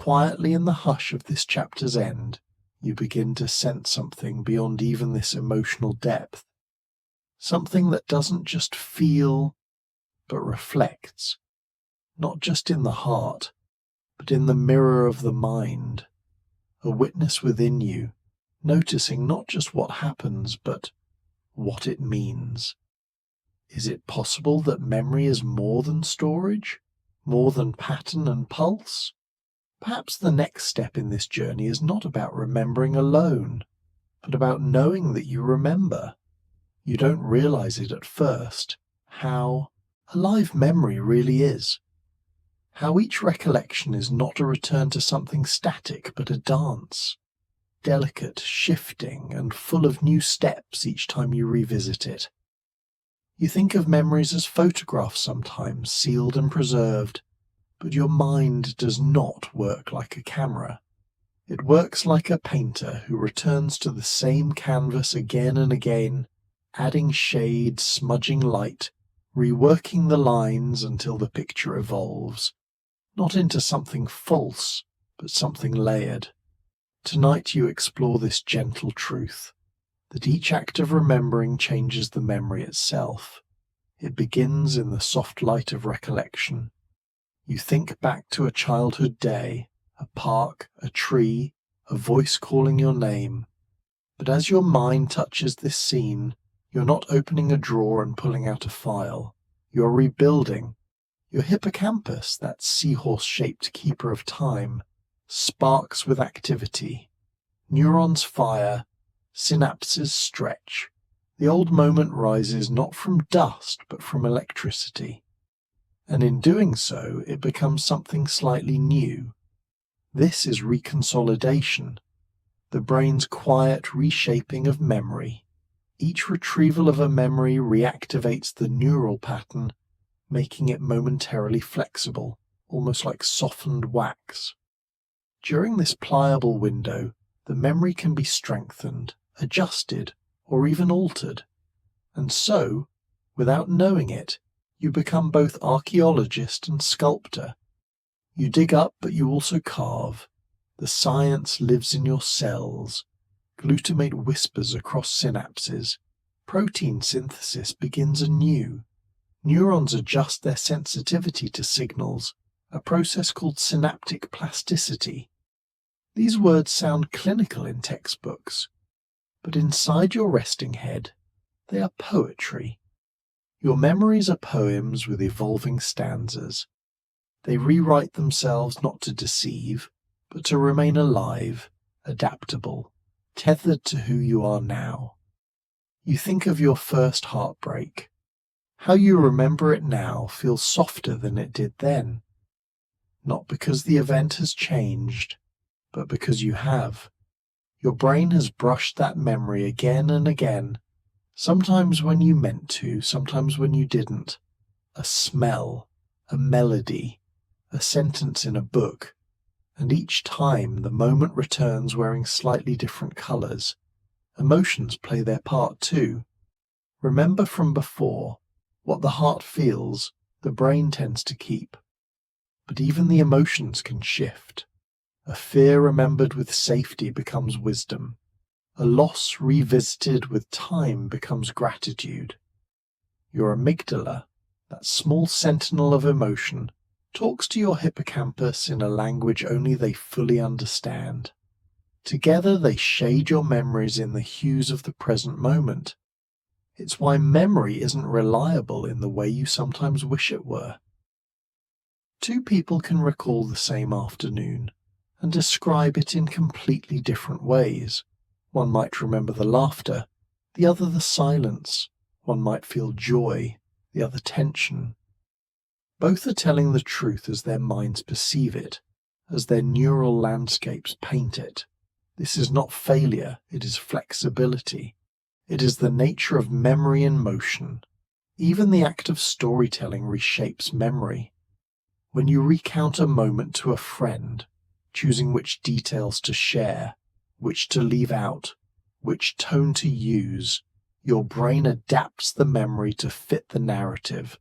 Quietly in the hush of this chapter's end, you begin to sense something beyond even this emotional depth. Something that doesn't just feel, but reflects. Not just in the heart, but in the mirror of the mind. A witness within you, noticing not just what happens, but what it means. Is it possible that memory is more than storage? More than pattern and pulse? Perhaps the next step in this journey is not about remembering alone, but about knowing that you remember. You don't realize it at first, how alive memory really is. How each recollection is not a return to something static, but a dance. Delicate, shifting, and full of new steps each time you revisit it. You think of memories as photographs sometimes, sealed and preserved, but your mind does not work like a camera. It works like a painter who returns to the same canvas again and again, adding shade, smudging light, reworking the lines until the picture evolves, not into something false, but something layered. Tonight you explore this gentle truth, that each act of remembering changes the memory itself. It begins in the soft light of recollection. You think back to a childhood day, a park, a tree, a voice calling your name. But as your mind touches this scene, you're not opening a drawer and pulling out a file. You're rebuilding. Your hippocampus, that seahorse-shaped keeper of time, sparks with activity. Neurons fire, synapses stretch. The old moment rises not from dust, but from electricity. And in doing so, it becomes something slightly new. This is reconsolidation, the brain's quiet reshaping of memory. Each retrieval of a memory reactivates the neural pattern, making it momentarily flexible, almost like softened wax. During this pliable window, the memory can be strengthened, adjusted, or even altered. And so, without knowing it, you become both archaeologist and sculptor. You dig up, but you also carve. The science lives in your cells. Glutamate whispers across synapses. Protein synthesis begins anew. Neurons adjust their sensitivity to signals, a process called synaptic plasticity. These words sound clinical in textbooks, but inside your resting head, they are poetry. Your memories are poems with evolving stanzas. They rewrite themselves not to deceive, but to remain alive, adaptable, tethered to who you are now. You think of your first heartbreak. How you remember it now feels softer than it did then. Not because the event has changed, but because you have. Your brain has brushed that memory again and again, sometimes when you meant to, sometimes when you didn't. A smell, a melody, a sentence in a book, and each time the moment returns wearing slightly different colors. Emotions play their part too. Remember from before, what the heart feels, the brain tends to keep. But even the emotions can shift. A fear remembered with safety becomes wisdom. A loss revisited with time becomes gratitude. Your amygdala, that small sentinel of emotion, talks to your hippocampus in a language only they fully understand. Together they shade your memories in the hues of the present moment. It's why memory isn't reliable in the way you sometimes wish it were. Two people can recall the same afternoon and describe it in completely different ways. One might remember the laughter, the other the silence. One might feel joy, the other tension. Both are telling the truth as their minds perceive it, as their neural landscapes paint it. This is not failure, it is flexibility. It is the nature of memory in motion. Even the act of storytelling reshapes memory. When you recount a moment to a friend, choosing which details to share, which to leave out, which tone to use, your brain adapts the memory to fit the narrative.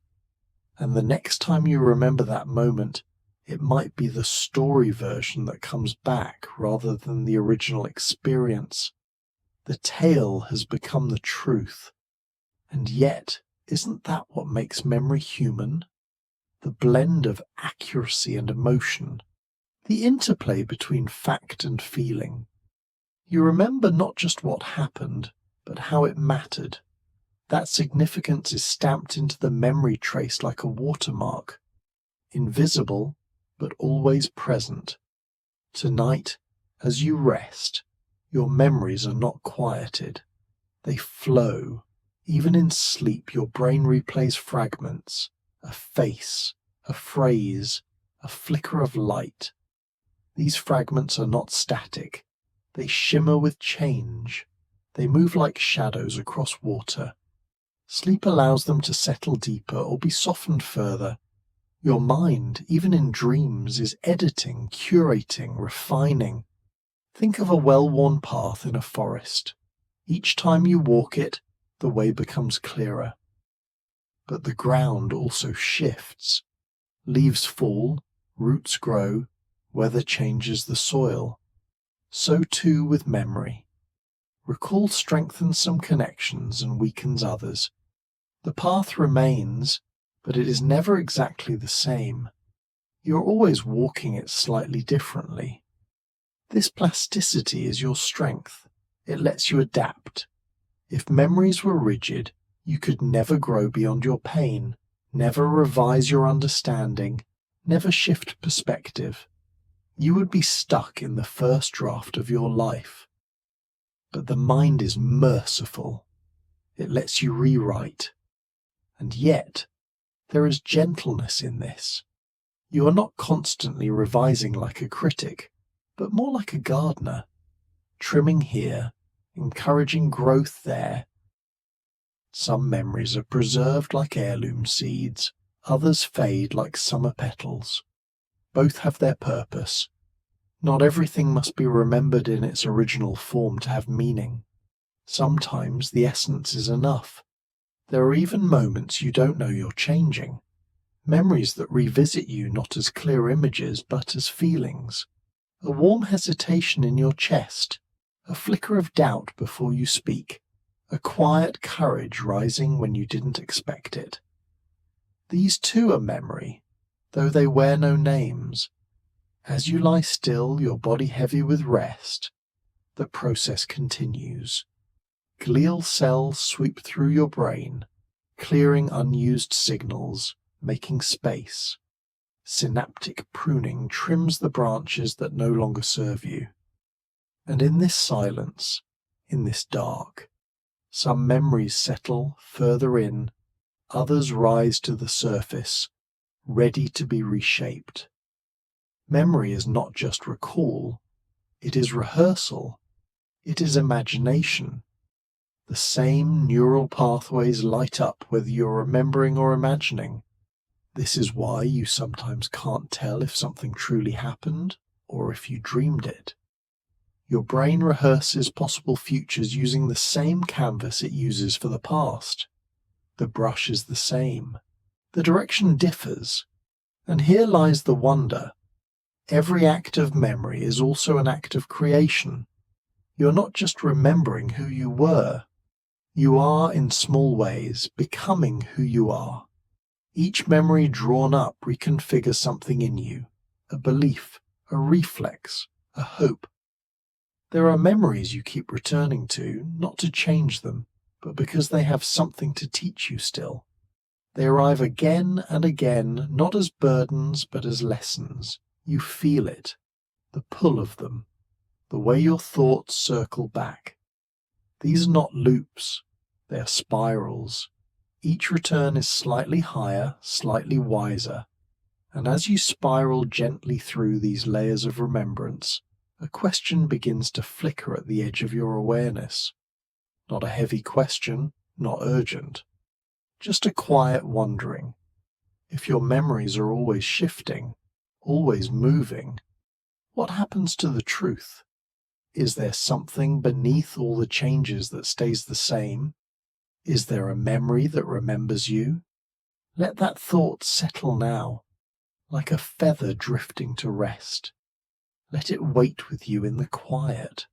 And the next time you remember that moment, It might be the story version that comes back rather than the original experience. The tale has become the truth. And yet, isn't that what makes memory human? The blend of accuracy and emotion, the interplay between fact and feeling. You remember not just what happened, but how it mattered. That significance is stamped into the memory trace like a watermark, invisible, but always present. Tonight, as you rest, your memories are not quieted. They flow. Even in sleep, your brain replays fragments, a face, a phrase, a flicker of light. These fragments are not static. They shimmer with change. They move like shadows across water. Sleep allows them to settle deeper or be softened further. Your mind, even in dreams, is editing, curating, refining. Think of a well-worn path in a forest. Each time you walk it, the way becomes clearer. But the ground also shifts. Leaves fall, roots grow, weather changes the soil. So too with memory. Recall strengthens some connections and weakens others. The path remains, but it is never exactly the same. You're always walking it slightly differently. This plasticity is your strength. It lets you adapt. If memories were rigid, you could never grow beyond your pain, never revise your understanding, never shift perspective. You would be stuck in the first draft of your life. But the mind is merciful. It lets you rewrite. And yet, there is gentleness in this. You are not constantly revising like a critic, but more like a gardener, trimming here, encouraging growth there. Some memories are preserved like heirloom seeds, others fade like summer petals. Both have their purpose. Not everything must be remembered in its original form to have meaning. Sometimes the essence is enough. There are even moments you don't know you're changing. Memories that revisit you not as clear images but as feelings. A warm hesitation in your chest, a flicker of doubt before you speak, a quiet courage rising when you didn't expect it. These too are memory, though they wear no names. As you lie still, your body heavy with rest, the process continues. Glial cells sweep through your brain, clearing unused signals, making space. Synaptic pruning trims the branches that no longer serve you. And in this silence, in this dark, some memories settle further in, others rise to the surface, ready to be reshaped. Memory is not just recall, it is rehearsal, it is imagination. The same neural pathways light up whether you're remembering or imagining. This is why you sometimes can't tell if something truly happened or if you dreamed it. Your brain rehearses possible futures using the same canvas it uses for the past. The brush is the same. The direction differs. And here lies the wonder. Every act of memory is also an act of creation. You're not just remembering who you were. You are, in small ways, becoming who you are. Each memory drawn up reconfigures something in you, a belief, a reflex, a hope. There are memories you keep returning to, not to change them, but because they have something to teach you still. They arrive again and again, not as burdens, but as lessons. You feel it, the pull of them, the way your thoughts circle back. These are not loops, they are spirals. Each return is slightly higher, slightly wiser, and as you spiral gently through these layers of remembrance, a question begins to flicker at the edge of your awareness. Not a heavy question, not urgent, just a quiet wondering. If your memories are always shifting, always moving, what happens to the truth? Is there something beneath all the changes that stays the same? Is there a memory that remembers you? Let that thought settle now. like a feather drifting to rest. Let it wait with you in the quiet.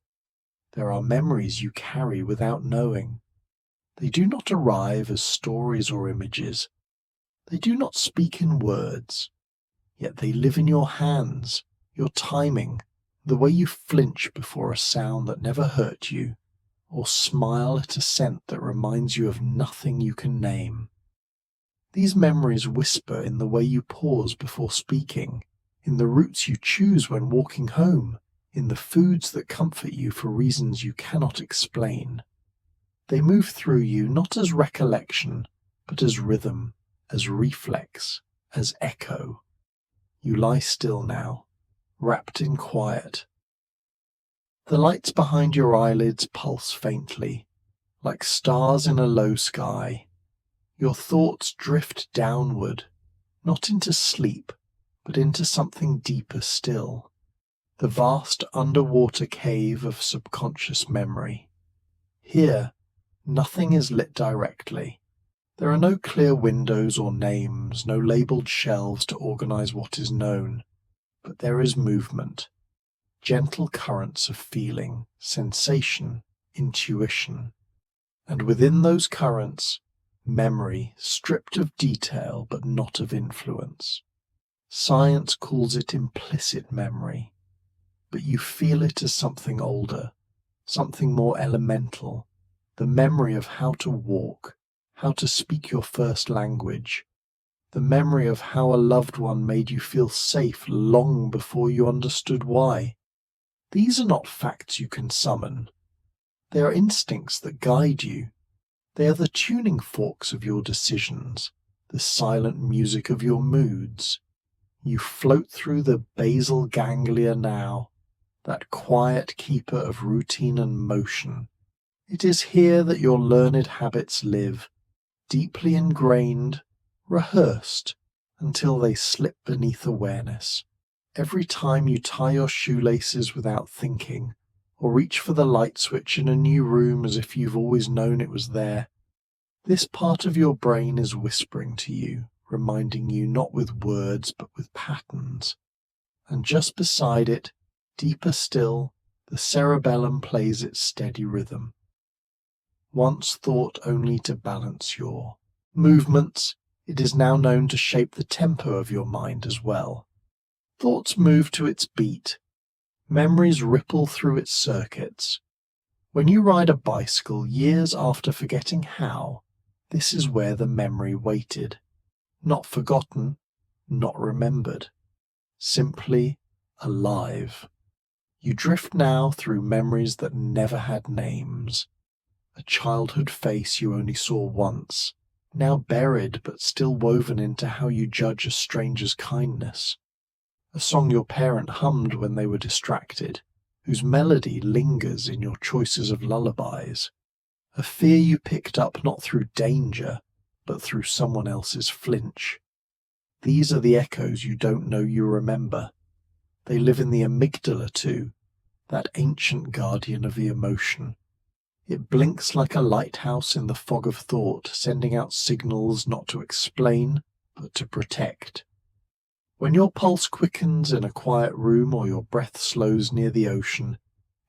There are memories you carry without knowing. They do not arrive as stories or images. They do not speak in words, yet they live in your hands, your timing, the way you flinch before a sound that never hurt you, or smile at a scent that reminds you of nothing you can name. These memories whisper in the way you pause before speaking, in the routes you choose when walking home, in the foods that comfort you for reasons you cannot explain. They move through you not as recollection, but as rhythm, as reflex, as echo. You lie still now, wrapped in quiet. The lights behind your eyelids pulse faintly, like stars in a low sky. Your thoughts drift downward, not into sleep, but into something deeper still, the vast underwater cave of subconscious memory. Here, nothing is lit directly. There are no clear windows or names, no labelled shelves to organize what is known, but there is movement, gentle currents of feeling, sensation, intuition, and within those currents, memory stripped of detail but not of influence. Science calls it implicit memory, but you feel it as something older, something more elemental, the memory of how to walk, how to speak your first language, the memory of how a loved one made you feel safe long before you understood why. These are not facts you can summon. They are instincts that guide you. They are the tuning forks of your decisions, the silent music of your moods. You float through the basal ganglia now, that quiet keeper of routine and motion. It is here that your learned habits live, deeply ingrained, rehearsed, until they slip beneath awareness. Every time you tie your shoelaces without thinking, or reach for the light switch in a new room as if you've always known it was there, this part of your brain is whispering to you, reminding you not with words but with patterns. And just beside it, deeper still, the cerebellum plays its steady rhythm. Once thought only to balance your movements, it is now known to shape the tempo of your mind as well. Thoughts move to its beat. Memories ripple through its circuits. When you ride a bicycle years after forgetting how, this is where the memory waited. Not forgotten, not remembered. Simply alive. You drift now through memories that never had names. A childhood face you only saw once, now buried but still woven into how you judge a stranger's kindness. A song your parent hummed when they were distracted, whose melody lingers in your choices of lullabies. A fear you picked up not through danger, but through someone else's flinch. These are the echoes you don't know you remember. They live in the amygdala too, that ancient guardian of the emotion. It blinks like a lighthouse in the fog of thought, sending out signals not to explain, but to protect. When your pulse quickens in a quiet room or your breath slows near the ocean,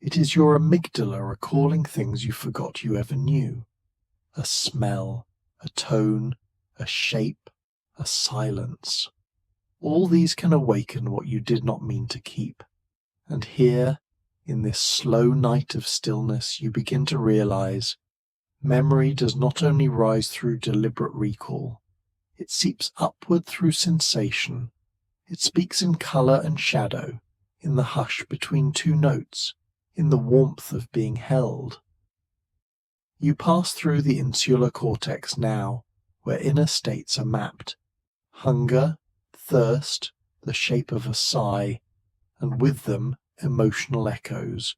it is your amygdala recalling things you forgot you ever knew. A smell, a tone, a shape, a silence. All these can awaken what you did not mean to keep. And here, in this slow night of stillness, you begin to realize memory does not only rise through deliberate recall, it seeps upward through sensation. It speaks in color and shadow, in the hush between two notes, in the warmth of being held. You pass through the insular cortex now, where inner states are mapped. Hunger, thirst, the shape of a sigh, and with them emotional echoes.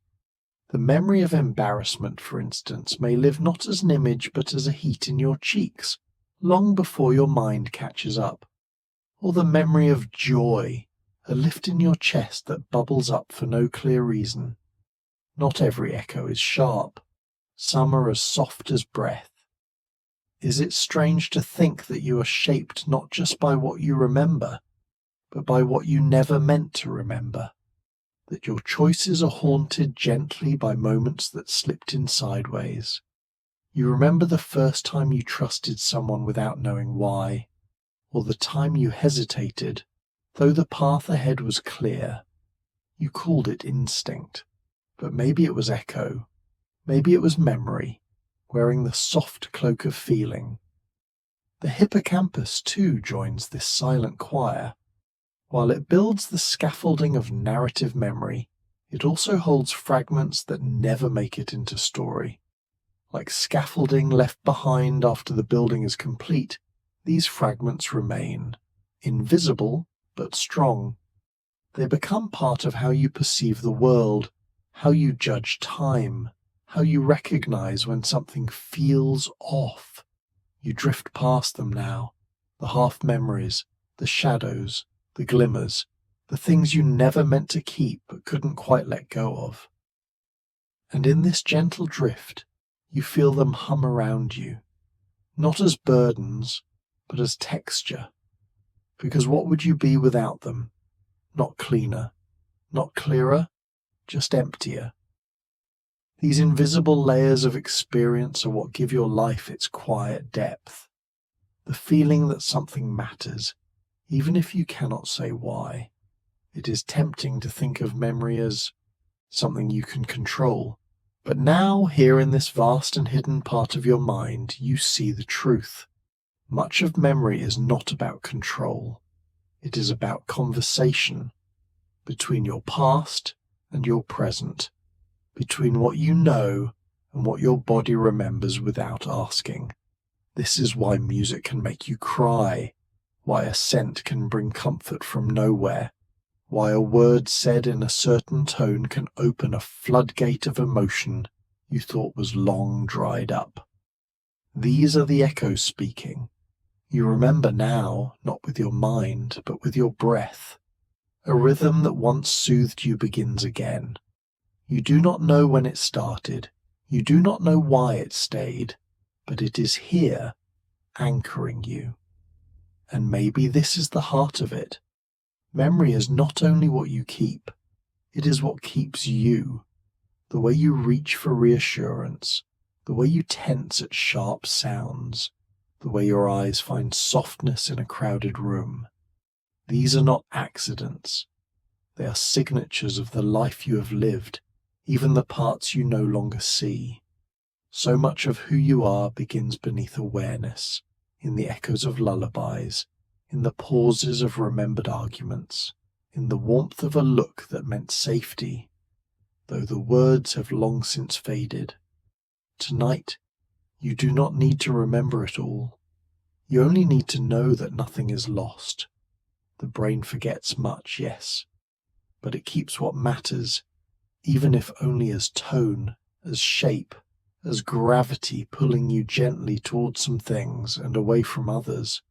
The memory of embarrassment, for instance, may live not as an image but as a heat in your cheeks, long before your mind catches up. Or the memory of joy, a lift in your chest that bubbles up for no clear reason. Not every echo is sharp. Some are as soft as breath. Is it strange to think that you are shaped not just by what you remember, but by what you never meant to remember, that your choices are haunted gently by moments that slipped in sideways. You remember the first time you trusted someone without knowing why, or the time you hesitated, though the path ahead was clear. You called it instinct, but maybe it was echo, maybe it was memory, wearing the soft cloak of feeling. The hippocampus, too, joins this silent choir. While it builds the scaffolding of narrative memory, it also holds fragments that never make it into story. Like scaffolding left behind after the building is complete, these fragments remain, invisible but strong. They become part of how you perceive the world, how you judge time, how you recognize when something feels off. You drift past them now, the half-memories, the shadows, the glimmers, the things you never meant to keep but couldn't quite let go of. And in this gentle drift, you feel them hum around you, not as burdens, but as texture. Because what would you be without them? Not cleaner, not clearer, just emptier. These invisible layers of experience are what give your life its quiet depth. The feeling that something matters, even if you cannot say why. It is tempting to think of memory as something you can control. But now, here in this vast and hidden part of your mind, you see the truth. Much of memory is not about control. It is about conversation between your past and your present, between what you know and what your body remembers without asking. This is why music can make you cry, why a scent can bring comfort from nowhere, why a word said in a certain tone can open a floodgate of emotion you thought was long dried up. These are the echoes speaking. You remember now, not with your mind, but with your breath. A rhythm that once soothed you begins again. You do not know when it started, you do not know why it stayed, but it is here, anchoring you. And maybe this is the heart of it. Memory is not only what you keep, it is what keeps you. The way you reach for reassurance, the way you tense at sharp sounds, the way your eyes find softness in a crowded room. These are not accidents. They are signatures of the life you have lived, even the parts you no longer see. So much of who you are begins beneath awareness, in the echoes of lullabies, in the pauses of remembered arguments, in the warmth of a look that meant safety, though the words have long since faded. Tonight, you do not need to remember it all. You only need to know that nothing is lost. The brain forgets much, yes, but it keeps what matters, even if only as tone, as shape, as gravity pulling you gently towards some things and away from others.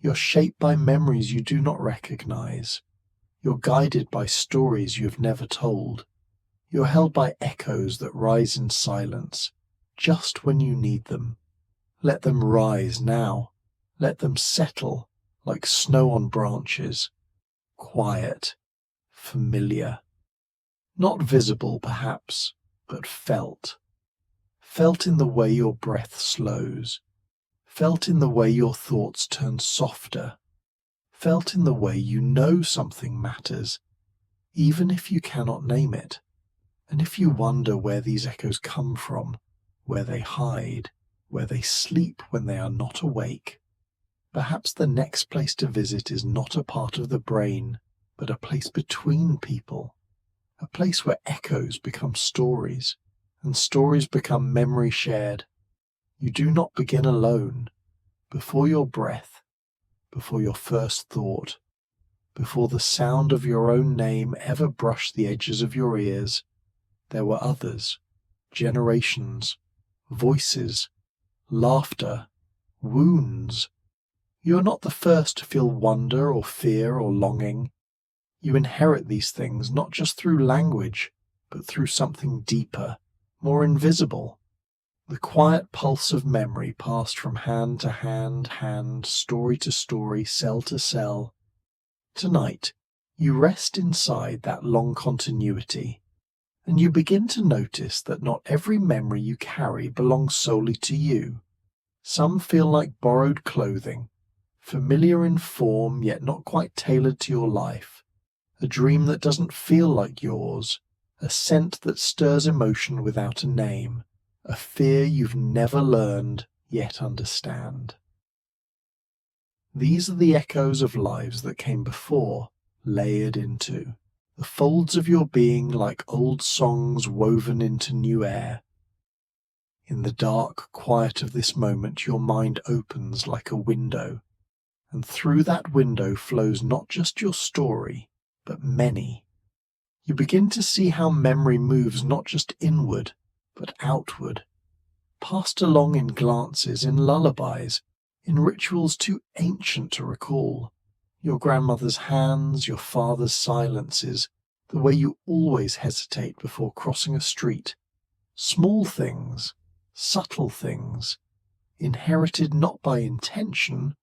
You're shaped by memories you do not recognize. You're guided by stories you have never told. You're held by echoes that rise in silence, just when you need them. Let them rise now. Let them settle like snow on branches. Quiet, familiar. Not visible, perhaps, but felt. Felt in the way your breath slows. Felt in the way your thoughts turn softer. Felt in the way you know something matters, even if you cannot name it. And if you wonder where these echoes come from, where they hide, where they sleep when they are not awake, perhaps the next place to visit is not a part of the brain, but a place between people, a place where echoes become stories, and stories become memory shared. You do not begin alone. Before your breath, before your first thought, before the sound of your own name ever brushed the edges of your ears, there were others, generations, voices, laughter, wounds. You are not the first to feel wonder or fear or longing. You inherit these things not just through language, but through something deeper, more invisible. The quiet pulse of memory passed from hand to hand, story to story, cell to cell. Tonight, you rest inside that long continuity, and you begin to notice that not every memory you carry belongs solely to you. Some feel like borrowed clothing, familiar in form yet not quite tailored to your life, a dream that doesn't feel like yours, a scent that stirs emotion without a name, a fear you've never learned yet understand. These are the echoes of lives that came before, layered into, the folds of your being like old songs woven into new air. In the dark quiet of this moment, your mind opens like a window, and through that window flows not just your story, but many. You begin to see how memory moves not just inward, but outward, passed along in glances, in lullabies, in rituals too ancient to recall. Your grandmother's hands, your father's silences, the way you always hesitate before crossing a street. Small things, subtle things, inherited not by intention,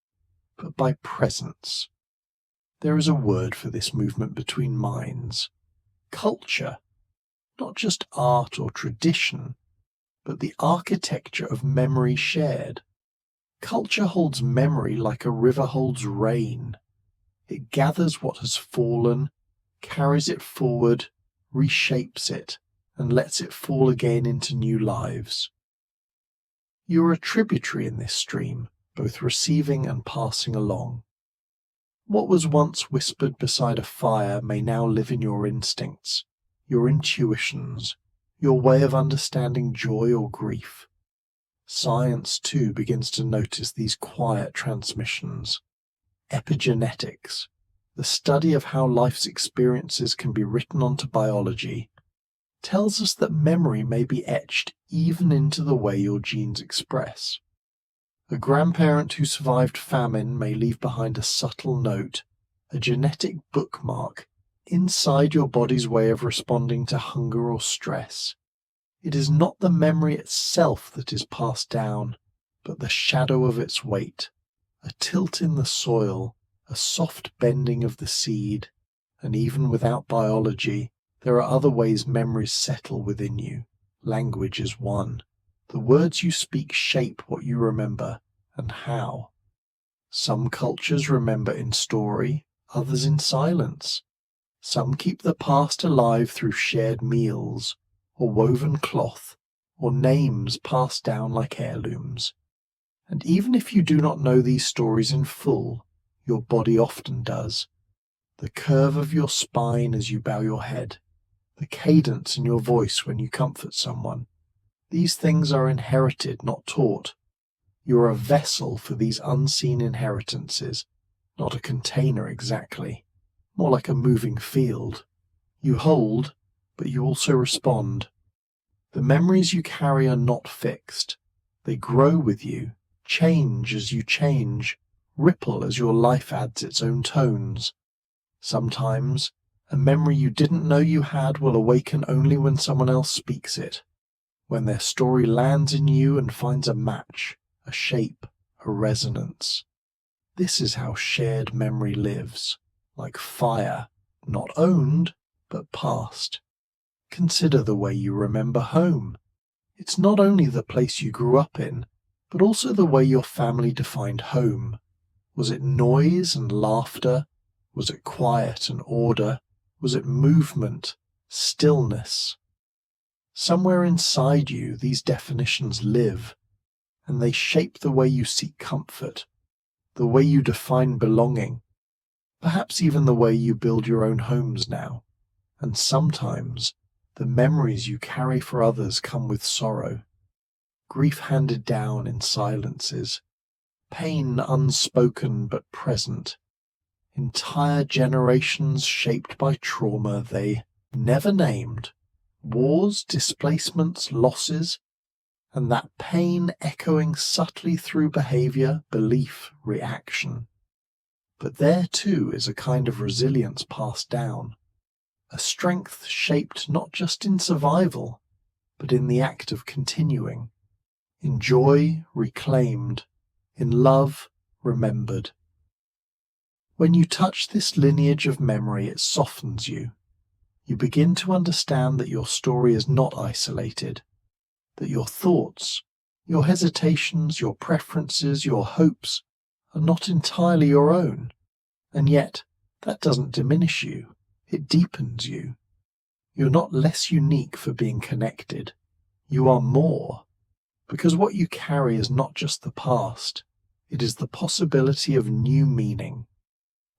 but by presence. There is a word for this movement between minds. Culture, not just art or tradition, but the architecture of memory shared. Culture holds memory like a river holds rain. It gathers what has fallen, carries it forward, reshapes it, and lets it fall again into new lives. You are a tributary in this stream, both receiving and passing along. What was once whispered beside a fire may now live in your instincts, your intuitions, your way of understanding joy or grief. Science, too, begins to notice these quiet transmissions. Epigenetics, the study of how life's experiences can be written onto biology, tells us that memory may be etched even into the way your genes express. A grandparent who survived famine may leave behind a subtle note, a genetic bookmark, inside your body's way of responding to hunger or stress. It is not the memory itself that is passed down, but the shadow of its weight, a tilt in the soil, a soft bending of the seed, and even without biology, there are other ways memories settle within you. Language is one. The words you speak shape what you remember, and how. Some cultures remember in story, others in silence. Some keep the past alive through shared meals, or woven cloth, or names passed down like heirlooms. And even if you do not know these stories in full, your body often does. The curve of your spine as you bow your head, the cadence in your voice when you comfort someone. These things are inherited, not taught. You are a vessel for these unseen inheritances, not a container exactly, more like a moving field. You hold, but you also respond. The memories you carry are not fixed. They grow with you, change as you change, ripple as your life adds its own tones. Sometimes, a memory you didn't know you had will awaken only when someone else speaks it, when their story lands in you and finds a match, a shape, a resonance. This is how shared memory lives, like fire, not owned, but passed. Consider the way you remember home. It's not only the place you grew up in, but also the way your family defined home. Was it noise and laughter? Was it quiet and order? Was it movement, stillness? Somewhere inside you, these definitions live, and they shape the way you seek comfort, the way you define belonging, perhaps even the way you build your own homes now. And sometimes, the memories you carry for others come with sorrow, grief handed down in silences, pain unspoken but present, entire generations shaped by trauma they never named, wars, displacements, losses, and that pain echoing subtly through behavior, belief, reaction. But there too is a kind of resilience passed down, a strength shaped not just in survival, but in the act of continuing, in joy reclaimed, in love remembered. When you touch this lineage of memory, it softens you. You begin to understand that your story is not isolated, that your thoughts, your hesitations, your preferences, your hopes are not entirely your own, and yet that doesn't diminish you, it deepens you. You're not less unique for being connected. You are more, because what you carry is not just the past, it is the possibility of new meaning.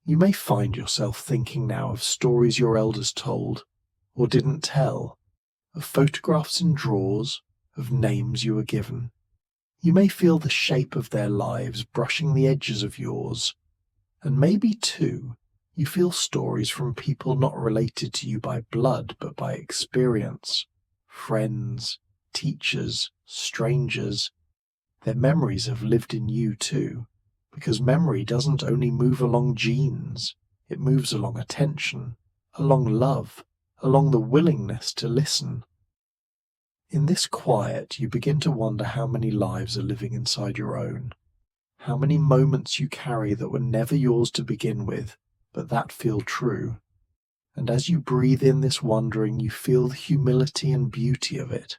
You may find yourself thinking now of stories your elders told or didn't tell, of photographs in drawers, of names you were given. You may feel the shape of their lives brushing the edges of yours, and maybe, too, you feel stories from people not related to you by blood but by experience, friends, teachers, strangers. Their memories have lived in you too, because memory doesn't only move along genes, it moves along attention, along love, along the willingness to listen. In this quiet, you begin to wonder how many lives are living inside your own, how many moments you carry that were never yours to begin with, but that feel true. And as you breathe in this wondering, you feel the humility and beauty of it,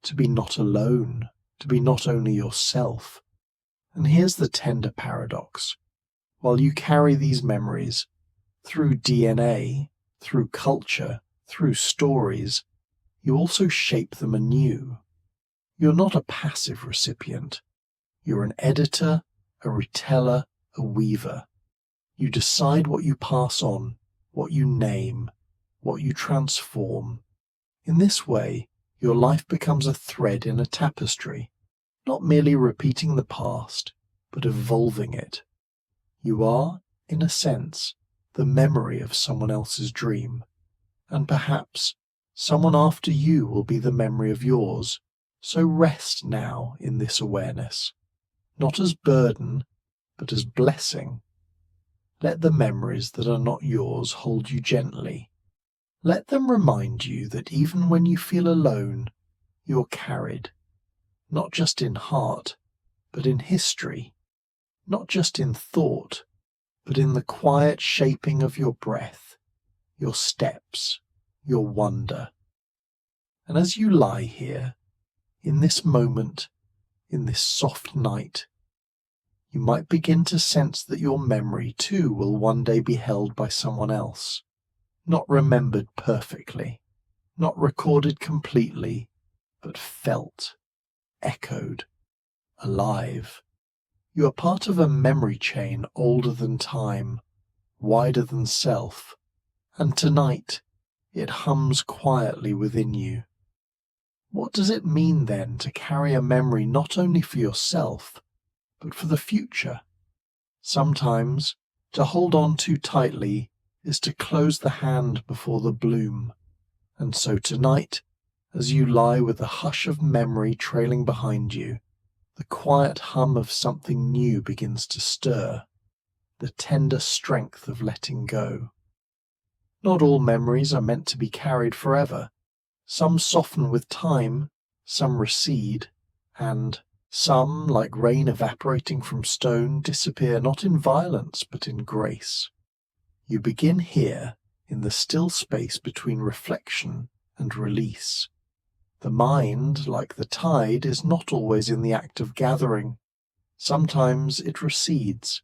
to be not alone, to be not only yourself. And here's the tender paradox. While you carry these memories, through DNA, through culture, through stories, you also shape them anew. You're not a passive recipient. You're an editor, a reteller, a weaver. You decide what you pass on, what you name, what you transform. In this way, your life becomes a thread in a tapestry, not merely repeating the past, but evolving it. You are, in a sense, the memory of someone else's dream, and perhaps someone after you will be the memory of yours. So rest now in this awareness, not as burden, but as blessing. Let the memories that are not yours hold you gently. Let them remind you that even when you feel alone, you're carried, not just in heart, but in history, not just in thought, but in the quiet shaping of your breath, your steps, your wonder. And as you lie here, in this moment, in this soft night, you might begin to sense that your memory too will one day be held by someone else, not remembered perfectly, not recorded completely, but felt, echoed, alive. You are part of a memory chain older than time, wider than self, and tonight it hums quietly within you. What does it mean then to carry a memory not only for yourself, but for the future? Sometimes to hold on too tightly is to close the hand before the bloom, and so tonight, as you lie with the hush of memory trailing behind you, the quiet hum of something new begins to stir, the tender strength of letting go. Not all memories are meant to be carried forever. Some soften with time, some recede, and some, like rain evaporating from stone, disappear not in violence but in grace. You begin here, in the still space between reflection and release. The mind, like the tide, is not always in the act of gathering. Sometimes it recedes.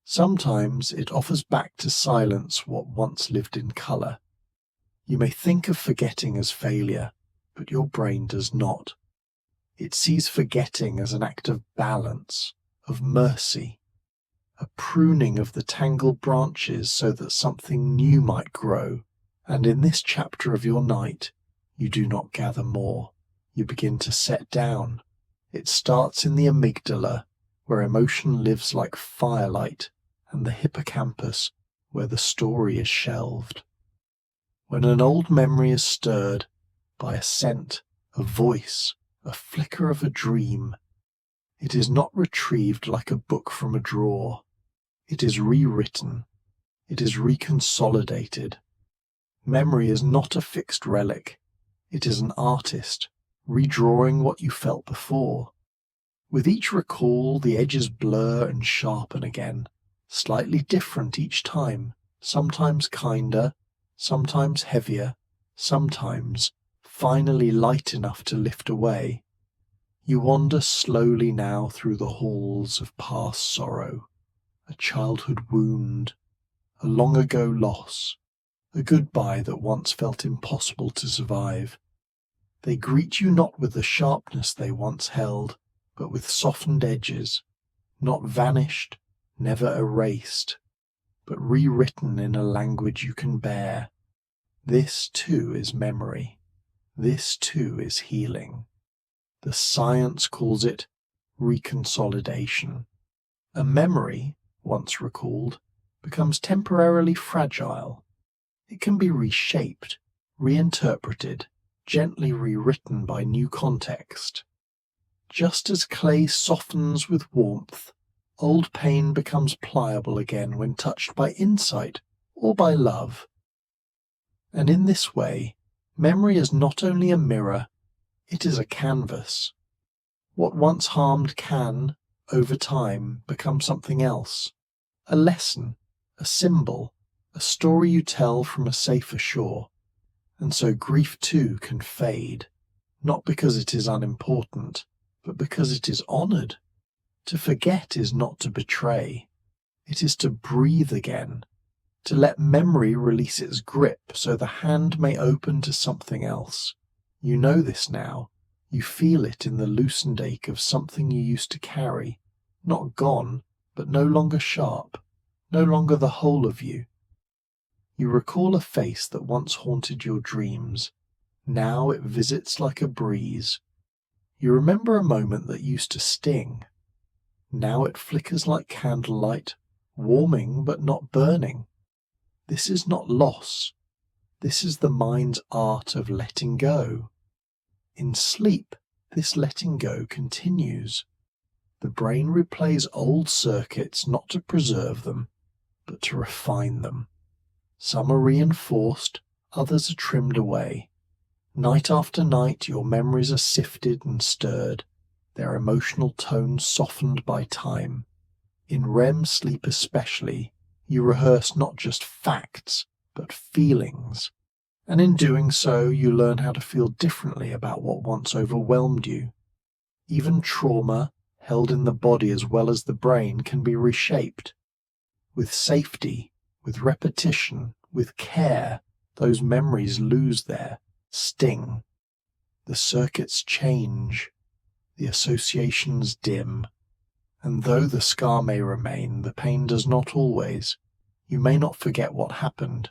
Sometimes it offers back to silence what once lived in colour. You may think of forgetting as failure, but your brain does not. It sees forgetting as an act of balance, of mercy, a pruning of the tangled branches so that something new might grow. And in this chapter of your night, you do not gather more. You begin to set down. It starts in the amygdala, where emotion lives like firelight, and the hippocampus, where the story is shelved. When an old memory is stirred by a scent, a voice, a flicker of a dream, it is not retrieved like a book from a drawer. It is rewritten. It is reconsolidated. Memory is not a fixed relic. It is an artist, redrawing what you felt before. With each recall, the edges blur and sharpen again, slightly different each time, sometimes kinder, sometimes heavier, sometimes finally light enough to lift away. You wander slowly now through the halls of past sorrow, a childhood wound, a long ago loss, a goodbye that once felt impossible to survive. They greet you not with the sharpness they once held, but with softened edges, not vanished, never erased, but rewritten in a language you can bear. This too is memory. This too is healing. The science calls it reconsolidation. A memory, once recalled, becomes temporarily fragile. It can be reshaped, reinterpreted, gently rewritten by new context. Just as clay softens with warmth, old pain becomes pliable again when touched by insight or by love. And in this way, memory is not only a mirror, it is a canvas. What once harmed can, over time, become something else. A lesson, a symbol, a story you tell from a safer shore. And so grief too can fade, not because it is unimportant, but because it is honoured. To forget is not to betray. It is to breathe again, to let memory release its grip so the hand may open to something else. You know this now. You feel it in the loosened ache of something you used to carry, not gone, but no longer sharp, no longer the whole of you. You recall a face that once haunted your dreams. Now it visits like a breeze. You remember a moment that used to sting. Now it flickers like candlelight, warming but not burning. This is not loss. This is the mind's art of letting go. In sleep, this letting go continues. The brain replays old circuits not to preserve them, but to refine them. Some are reinforced, others are trimmed away. Night after night your memories are sifted and stirred, their emotional tones softened by time. In REM sleep especially, you rehearse not just facts, but feelings. And in doing so, you learn how to feel differently about what once overwhelmed you. Even trauma, held in the body as well as the brain, can be reshaped. With safety, with repetition, with care, those memories lose their sting. The circuits change, the associations dim, and though the scar may remain, the pain does not always. You may not forget what happened,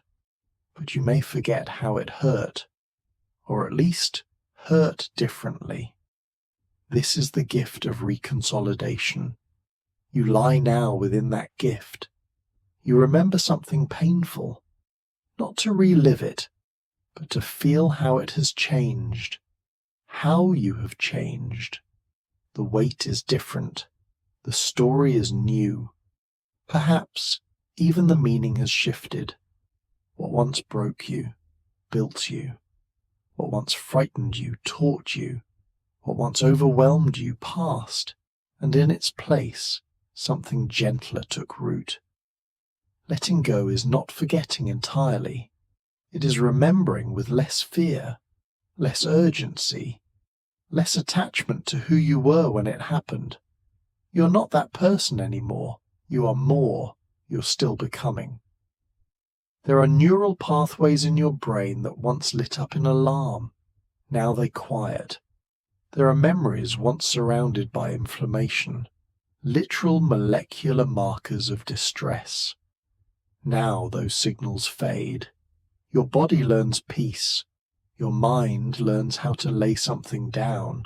but you may forget how it hurt, or at least hurt differently. This is the gift of reconsolidation. You lie now within that gift. You remember something painful, not to relive it, but to feel how it has changed, how you have changed. The weight is different. The story is new. Perhaps even the meaning has shifted. What once broke you, built you. What once frightened you, taught you. What once overwhelmed you, passed, and in its place, something gentler took root. Letting go is not forgetting entirely. It is remembering with less fear, less urgency, less attachment to who you were when it happened. You're not that person anymore. You are more. You're still becoming. There are neural pathways in your brain that once lit up in alarm. Now they quiet. There are memories once surrounded by inflammation, literal molecular markers of distress. Now those signals fade. Your body learns peace. Your mind learns how to lay something down.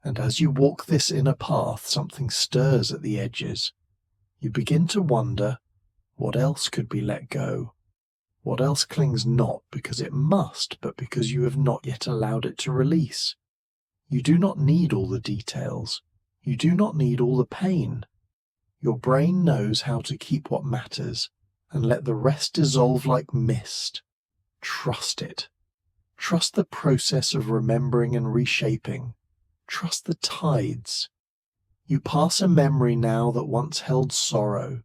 And as you walk this inner path, something stirs at the edges. You begin to wonder, what else could be let go? What else clings not because it must, but because you have not yet allowed it to release? You do not need all the details. You do not need all the pain. Your brain knows how to keep what matters and let the rest dissolve like mist. Trust it. Trust the process of remembering and reshaping. Trust the tides. You pass a memory now that once held sorrow.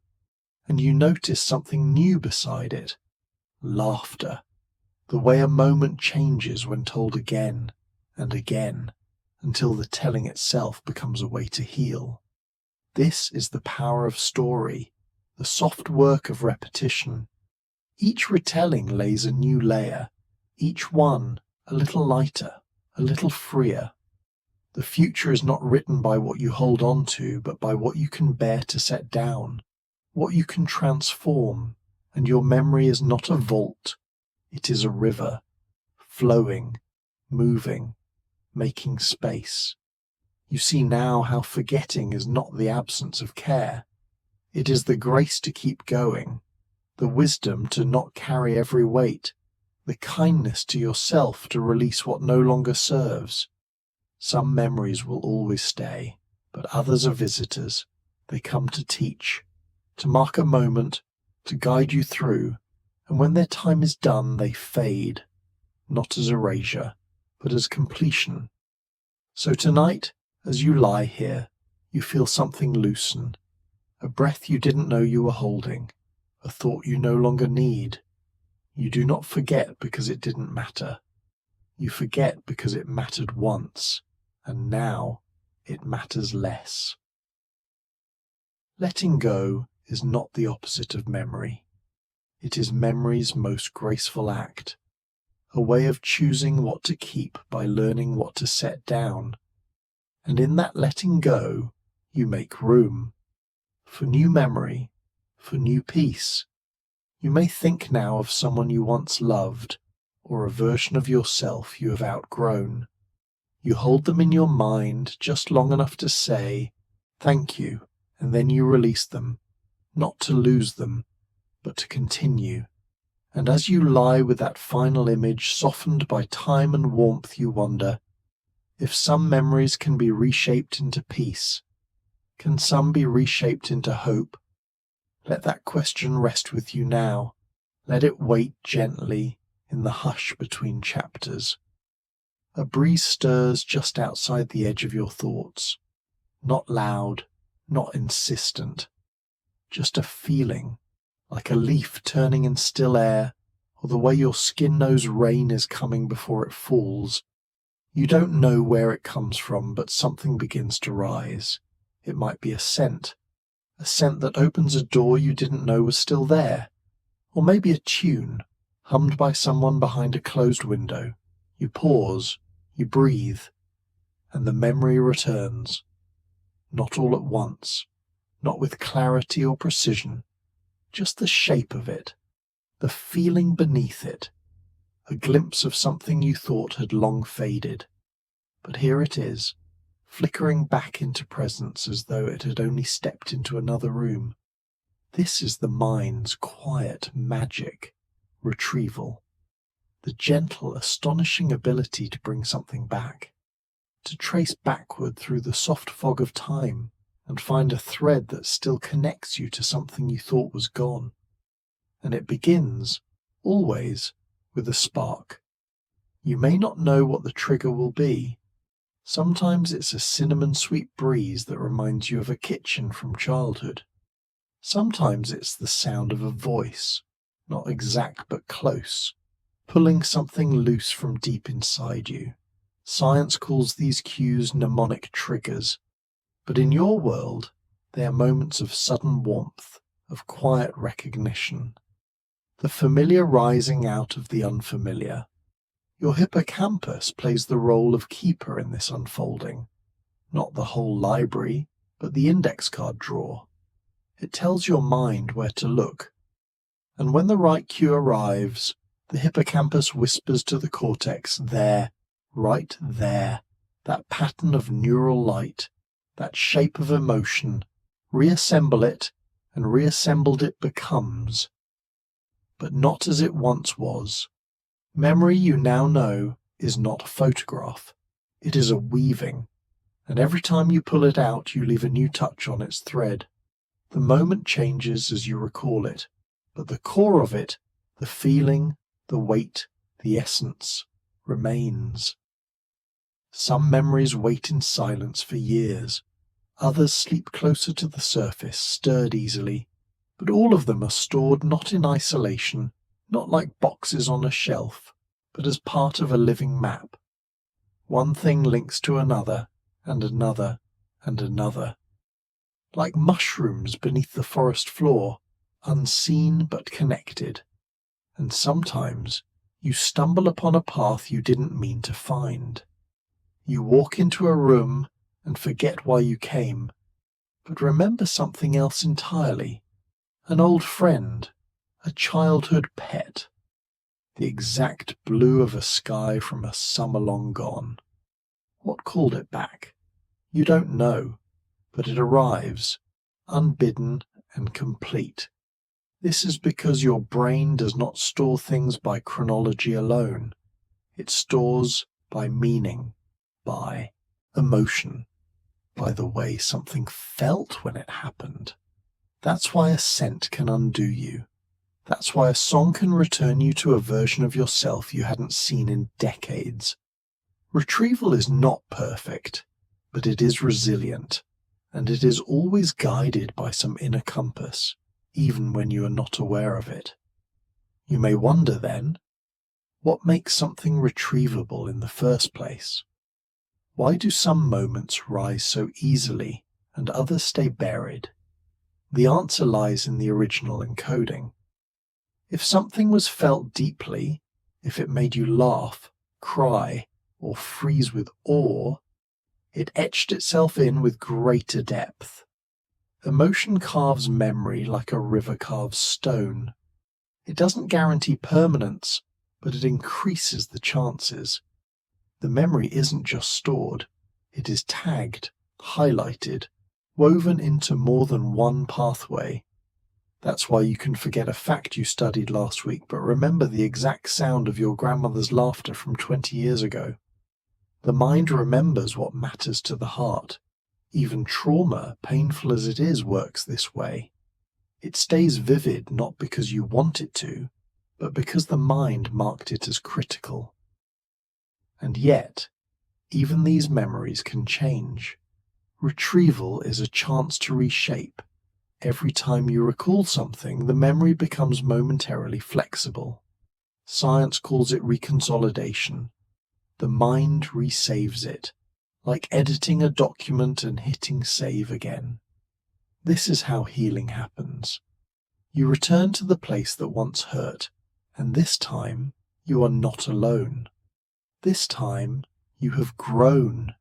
and you notice something new beside it. Laughter. The way a moment changes when told again and again, until the telling itself becomes a way to heal. This is the power of story, the soft work of repetition. Each retelling lays a new layer, each one a little lighter, a little freer. The future is not written by what you hold on to, but by what you can bear to set down, what you can transform, and your memory is not a vault, it is a river, flowing, moving, making space. You see now how forgetting is not the absence of care. It is the grace to keep going, the wisdom to not carry every weight, the kindness to yourself to release what no longer serves. Some memories will always stay, but others are visitors. They come to teach, to mark a moment, to guide you through, and when their time is done, they fade, not as erasure, but as completion. So tonight, as you lie here, you feel something loosen, a breath you didn't know you were holding, a thought you no longer need. You do not forget because it didn't matter. You forget because it mattered once, and now it matters less. Letting go is not the opposite of memory. It is memory's most graceful act, a way of choosing what to keep by learning what to set down. And in that letting go, you make room for new memory, for new peace. You may think now of someone you once loved, or a version of yourself you have outgrown. You hold them in your mind just long enough to say, "Thank you," and then you release them, not to lose them, but to continue. And as you lie with that final image softened by time and warmth, you wonder, if some memories can be reshaped into peace, can some be reshaped into hope? Let that question rest with you now. Let it wait gently in the hush between chapters. A breeze stirs just outside the edge of your thoughts. Not loud, not insistent. Just a feeling, like a leaf turning in still air, or the way your skin knows rain is coming before it falls. You don't know where it comes from, but something begins to rise. It might be a scent that opens a door you didn't know was still there. Or maybe a tune, hummed by someone behind a closed window. You pause, you breathe, and the memory returns. Not all at once, not with clarity or precision, just the shape of it, the feeling beneath it, a glimpse of something you thought had long faded. But here it is, flickering back into presence as though it had only stepped into another room. This is the mind's quiet magic, retrieval, the gentle, astonishing ability to bring something back, to trace backward through the soft fog of time and find a thread that still connects you to something you thought was gone. And it begins, always, with a spark. You may not know what the trigger will be. Sometimes it's a cinnamon-sweet breeze that reminds you of a kitchen from childhood. Sometimes it's the sound of a voice, not exact but close, pulling something loose from deep inside you. Science calls these cues mnemonic triggers, but in your world they are moments of sudden warmth, of quiet recognition. The familiar rising out of the unfamiliar. Your hippocampus plays the role of keeper in this unfolding. Not the whole library, but the index card drawer. It tells your mind where to look. And when the right cue arrives, the hippocampus whispers to the cortex, there, right there, that pattern of neural light, that shape of emotion, reassemble it, and reassembled it becomes. But not as it once was. Memory, you now know, is not a photograph. It is a weaving, and every time you pull it out, you leave a new touch on its thread. The moment changes as you recall it, but the core of it, the feeling, the weight, the essence, remains. Some memories wait in silence for years. Others sleep closer to the surface, stirred easily. but all of them are stored not in isolation, not like boxes on a shelf, but as part of a living map. One thing links to another, and another, and another. Like mushrooms beneath the forest floor, unseen but connected. And sometimes you stumble upon a path you didn't mean to find. You walk into a room and forget why you came, but remember something else entirely. An old friend, a childhood pet, the exact blue of a sky from a summer long gone. What called it back? You don't know, but it arrives, unbidden and complete. This is because your brain does not store things by chronology alone. It stores by meaning, by emotion, by the way something felt when it happened. That's why a scent can undo you. That's why a song can return you to a version of yourself you hadn't seen in decades. Retrieval is not perfect, but it is resilient, and it is always guided by some inner compass, even when you are not aware of it. You may wonder then, what makes something retrievable in the first place? Why do some moments rise so easily and others stay buried? The answer lies in the original encoding. If something was felt deeply, if it made you laugh, cry, or freeze with awe, it etched itself in with greater depth. Emotion carves memory like a river carves stone. It doesn't guarantee permanence, but it increases the chances. The memory isn't just stored, it is tagged, highlighted, woven into more than one pathway. That's why you can forget a fact you studied last week, but remember the exact sound of your grandmother's laughter from 20 years ago. The mind remembers what matters to the heart. Even trauma, painful as it is, works this way. It stays vivid not because you want it to, but because the mind marked it as critical. And yet, even these memories can change. Retrieval is a chance to reshape. Every time you recall something, the memory becomes momentarily flexible. Science calls it reconsolidation. The mind resaves it, like editing a document and hitting save again. This is how healing happens. You return to the place that once hurt, and this time you are not alone. This time you have grown.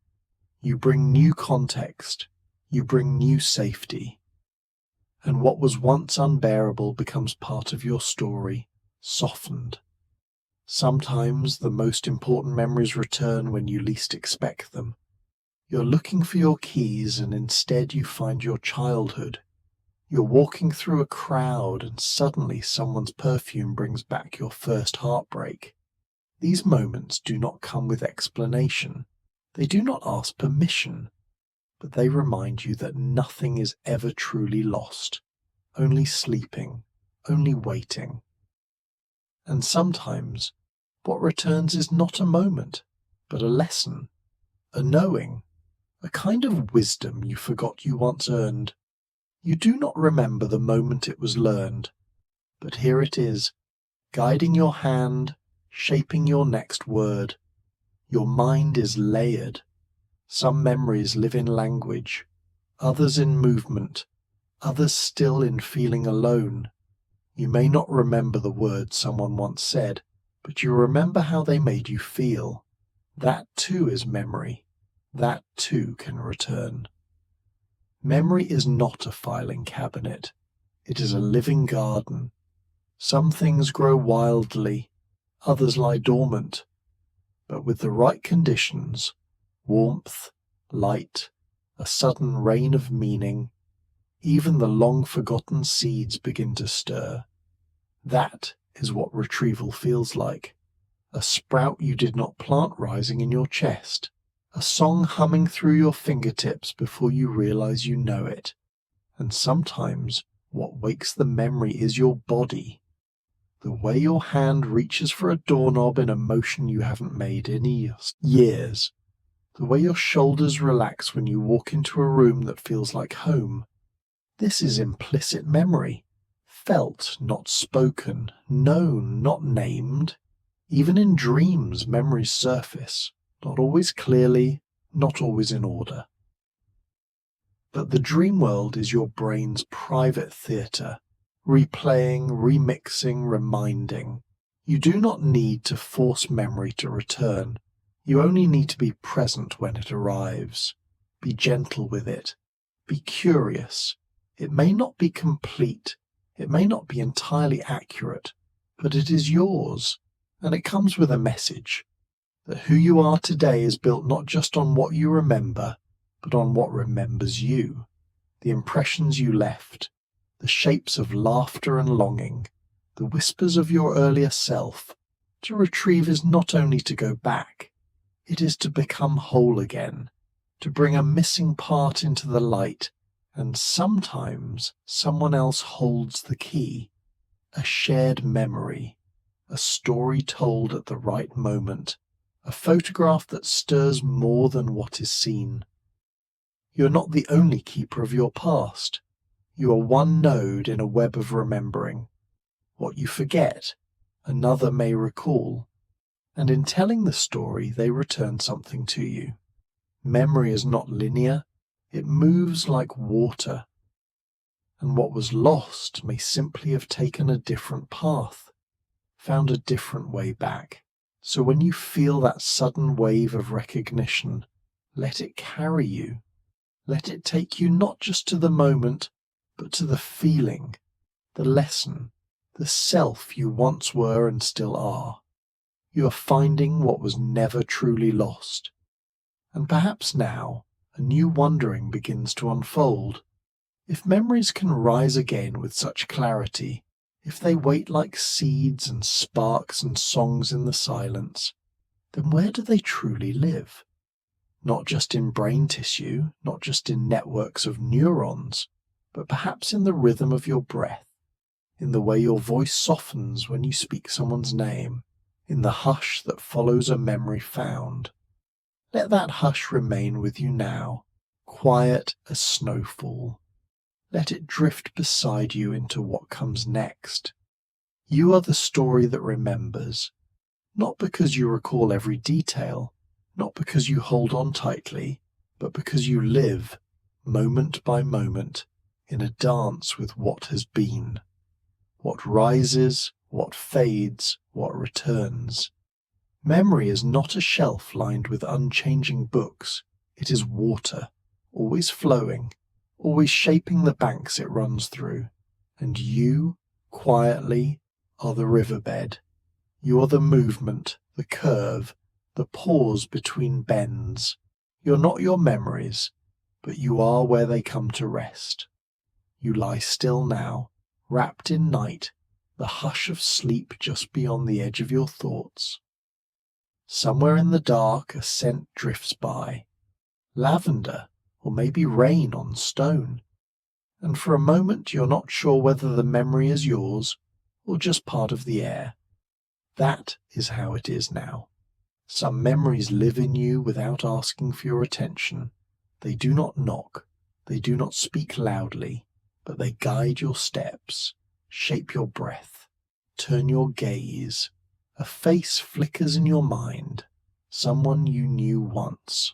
You bring new context. You bring new safety. And what was once unbearable becomes part of your story, softened. Sometimes the most important memories return when you least expect them. You're looking for your keys and instead you find your childhood. You're walking through a crowd and suddenly someone's perfume brings back your first heartbreak. These moments do not come with explanation. They do not ask permission, but they remind you that nothing is ever truly lost, only sleeping, only waiting. And sometimes what returns is not a moment, but a lesson, a knowing, a kind of wisdom you forgot you once earned. You do not remember the moment it was learned, but here it is, guiding your hand, shaping your next word. Your mind is layered. Some memories live in language, others in movement, others still in feeling alone. You may not remember the words someone once said, but you remember how they made you feel. That too is memory. That too can return. Memory is not a filing cabinet. It is a living garden. Some things grow wildly, others lie dormant. But with the right conditions, warmth, light, a sudden rain of meaning, even the long-forgotten seeds begin to stir. That is what retrieval feels like. A sprout you did not plant rising in your chest. A song humming through your fingertips before you realize you know it. And sometimes what wakes the memory is your body. The way your hand reaches for a doorknob in a motion you haven't made in years. The way your shoulders relax when you walk into a room that feels like home. This is implicit memory. felt, not spoken, known, not named. Even in dreams, memories surface, not always clearly, not always in order. But the dream world is your brain's private theatre, replaying, remixing, reminding. You do not need to force memory to return. You only need to be present when it arrives. Be gentle with it. Be curious. It may not be complete. It may not be entirely accurate, but it is yours, and it comes with a message that who you are today is built not just on what you remember, but on what remembers you, the impressions you left, the shapes of laughter and longing, the whispers of your earlier self. To retrieve is not only to go back, it is to become whole again, to bring a missing part into the light, and sometimes someone else holds the key, a shared memory, a story told at the right moment, a photograph that stirs more than what is seen. You're not the only keeper of your past. You are one node in a web of remembering. What you forget, another may recall, and in telling the story they return something to you. Memory is not linear, it moves like water, and what was lost may simply have taken a different path, found a different way back. So when you feel that sudden wave of recognition, let it carry you. Let it take you not just to the moment, but to the feeling, the lesson, the self you once were and still are. You are finding what was never truly lost. And perhaps now, a new wondering begins to unfold. If memories can rise again with such clarity, if they wait like seeds and sparks and songs in the silence, then where do they truly live? Not just in brain tissue, not just in networks of neurons, but perhaps in the rhythm of your breath, in the way your voice softens when you speak someone's name, in the hush that follows a memory found. Let that hush remain with you now, quiet as snowfall. Let it drift beside you into what comes next. You are the story that remembers, not because you recall every detail, not because you hold on tightly, but because you live, moment by moment, in a dance with what has been. What rises, what fades, what returns. Memory is not a shelf lined with unchanging books. It is water, always flowing, always shaping the banks it runs through. And you, quietly, are the riverbed. You are the movement, the curve, the pause between bends. You're not your memories, but you are where they come to rest. You lie still now, wrapped in night, the hush of sleep just beyond the edge of your thoughts. Somewhere in the dark a scent drifts by, lavender, or maybe rain on stone, and for a moment you're not sure whether the memory is yours or just part of the air. That is how it is now. Some memories live in you without asking for your attention. They do not knock, they do not speak loudly, but they guide your steps, shape your breath, turn your gaze. A face flickers in your mind, someone you knew once,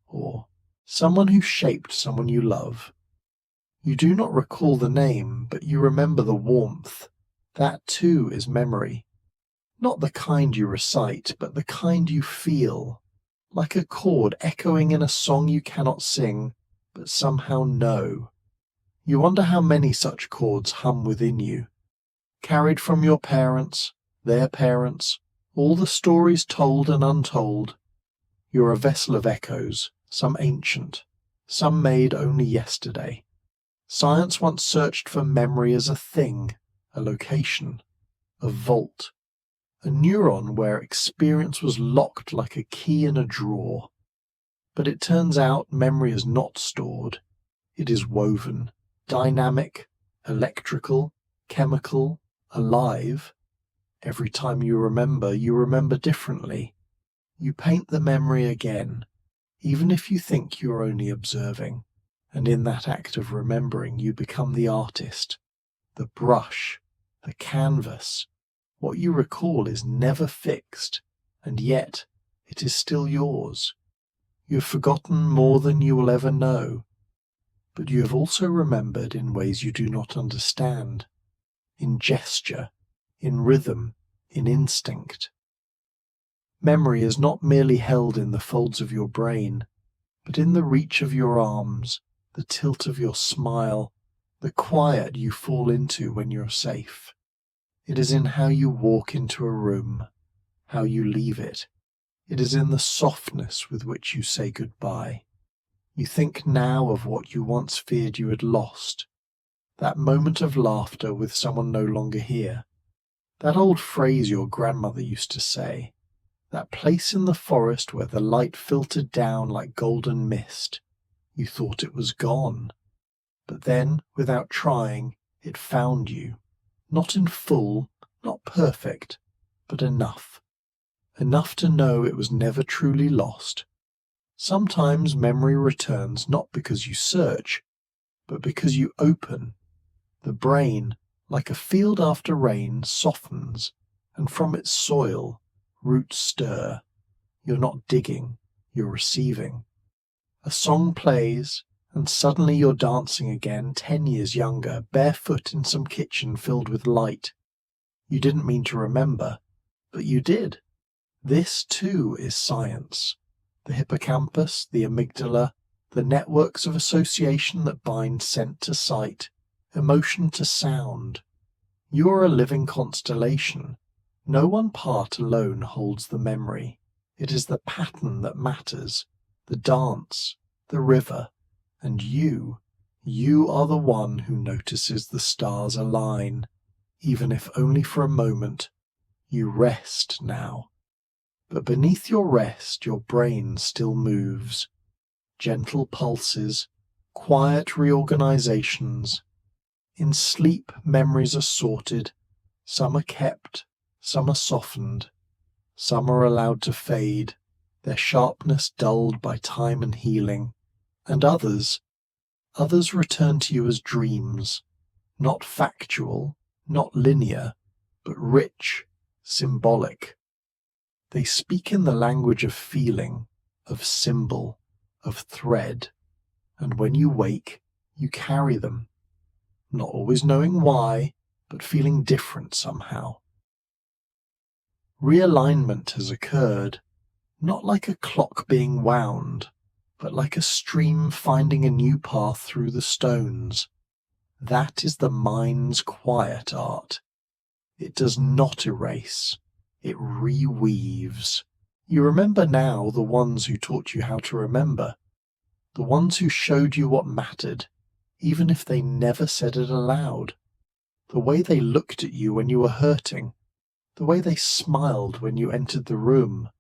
or someone who shaped someone you love. You do not recall the name, but you remember the warmth. That too is memory. Not the kind you recite, but the kind you feel, like a chord echoing in a song you cannot sing, but somehow know. You wonder how many such chords hum within you, carried from your parents, their parents, all the stories told and untold. You're a vessel of echoes, some ancient, some made only yesterday. Science once searched for memory as a thing, a location, a vault, a neuron where experience was locked like a key in a drawer. But it turns out memory is not stored. It is woven, dynamic, electrical, chemical, alive. Every time you remember differently. You paint the memory again, even if you think you're only observing. And in that act of remembering, you become the artist, the brush, the canvas. What you recall is never fixed, and yet it is still yours. You have forgotten more than you will ever know, but you have also remembered in ways you do not understand, in gesture, in rhythm, in instinct. Memory is not merely held in the folds of your brain, but in the reach of your arms, the tilt of your smile, the quiet you fall into when you're safe. It is in how you walk into a room, how you leave it. It is in the softness with which you say goodbye. You think now of what you once feared you had lost, that moment of laughter with someone no longer here, that old phrase your grandmother used to say, that place in the forest where the light filtered down like golden mist. You thought it was gone, but then, without trying, it found you, not in full, not perfect, but enough to know it was never truly lost. Sometimes memory returns not because you search, but because you open. The brain, like a field after rain, softens, and from its soil, roots stir. You're not digging, you're receiving. A song plays, and suddenly you're dancing again, 10 years younger, barefoot in some kitchen filled with light. You didn't mean to remember, but you did. This, too, is science. The hippocampus, the amygdala, the networks of association that bind scent to sight, emotion to sound. You are a living constellation. No one part alone holds the memory. It is the pattern that matters, the dance, the river, and you are the one who notices the stars align, even if only for a moment. You rest now. But beneath your rest, your brain still moves. Gentle pulses, quiet reorganizations. In sleep, memories are sorted. Some are kept, some are softened. Some are allowed to fade, their sharpness dulled by time and healing. And others return to you as dreams, not factual, not linear, but rich, symbolic. They speak in the language of feeling, of symbol, of thread, and when you wake, you carry them, not always knowing why, but feeling different somehow. Realignment has occurred, not like a clock being wound, but like a stream finding a new path through the stones. That is the mind's quiet art. It does not erase. It reweaves. You remember now the ones who taught you how to remember, the ones who showed you what mattered, even if they never said it aloud. The way they looked at you when you were hurting, the way they smiled when you entered the room,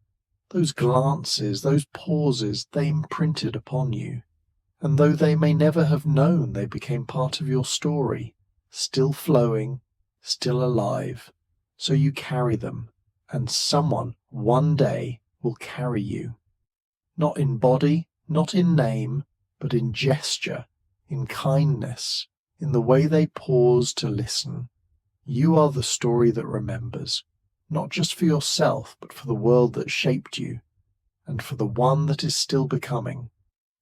those glances, those pauses, they imprinted upon you. And though they may never have known, they became part of your story, still flowing, still alive. So you carry them, and someone one day will carry you. Not in body, not in name, but in gesture, in kindness, in the way they pause to listen. You are the story that remembers, not just for yourself, but for the world that shaped you, and for the one that is still becoming.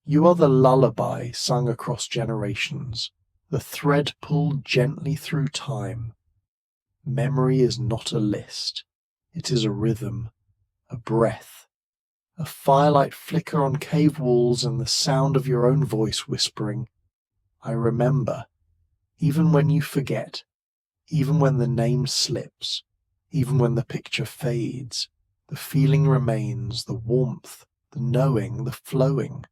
You are the lullaby sung across generations, the thread pulled gently through time. Memory is not a list. It is a rhythm, a breath, a firelight flicker on cave walls and the sound of your own voice whispering, I remember, even when you forget, even when the name slips, even when the picture fades, the feeling remains, the warmth, the knowing, the flowing.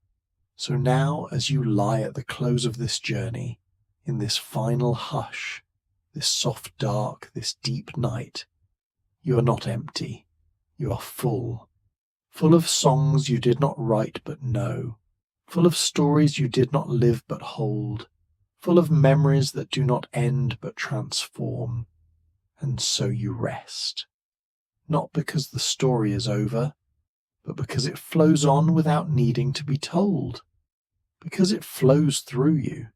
So now, as you lie at the close of this journey, in this final hush, this soft dark, this deep night, you are not empty, you are full. Full of songs you did not write but know, full of stories you did not live but hold, full of memories that do not end but transform. And so you rest, not because the story is over, but because it flows on without needing to be told, because it flows through you.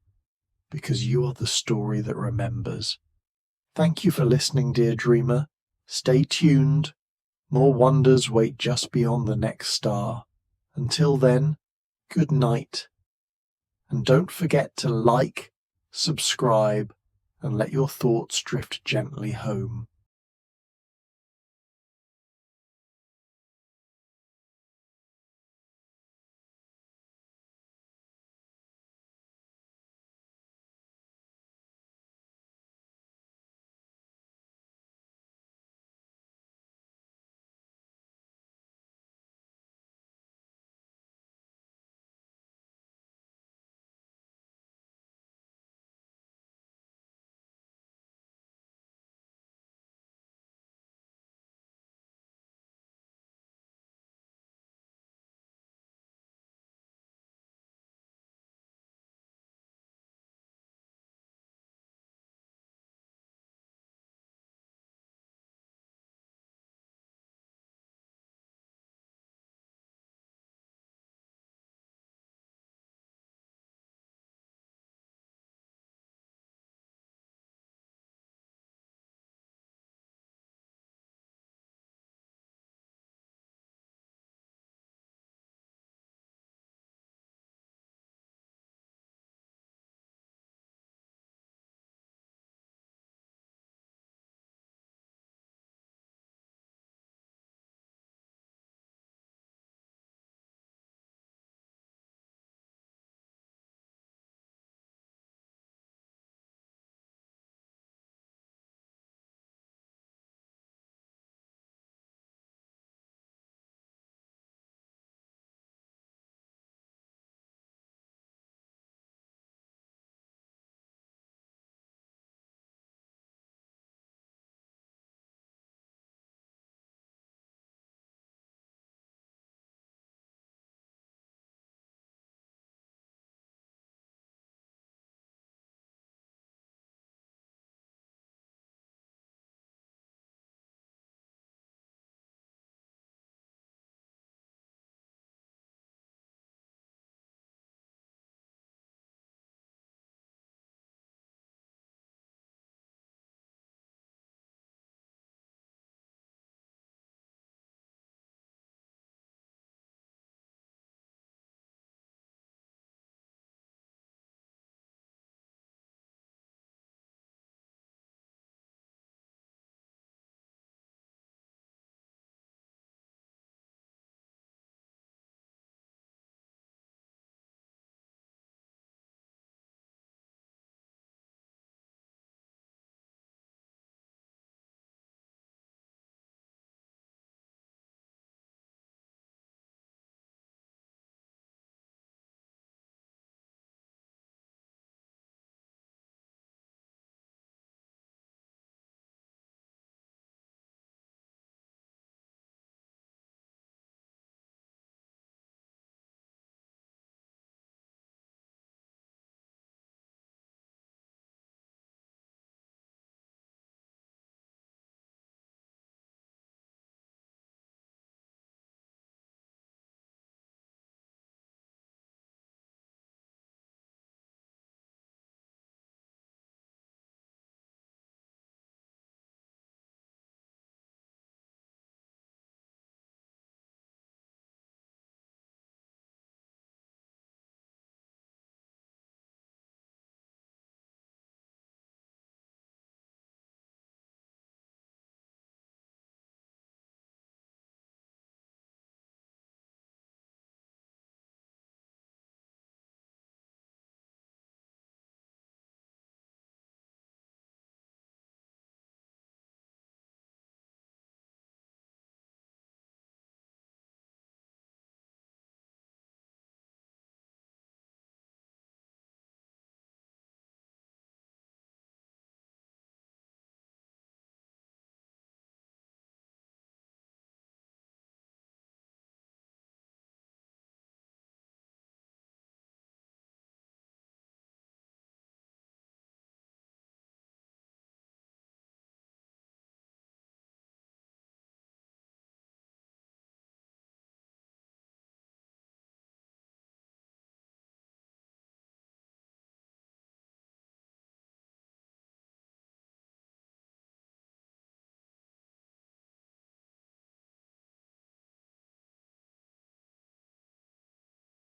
because you are the story that remembers. Thank you for listening, dear dreamer. Stay tuned. More wonders wait just beyond the next star. Until then, good night. And don't forget to like, subscribe, and let your thoughts drift gently home.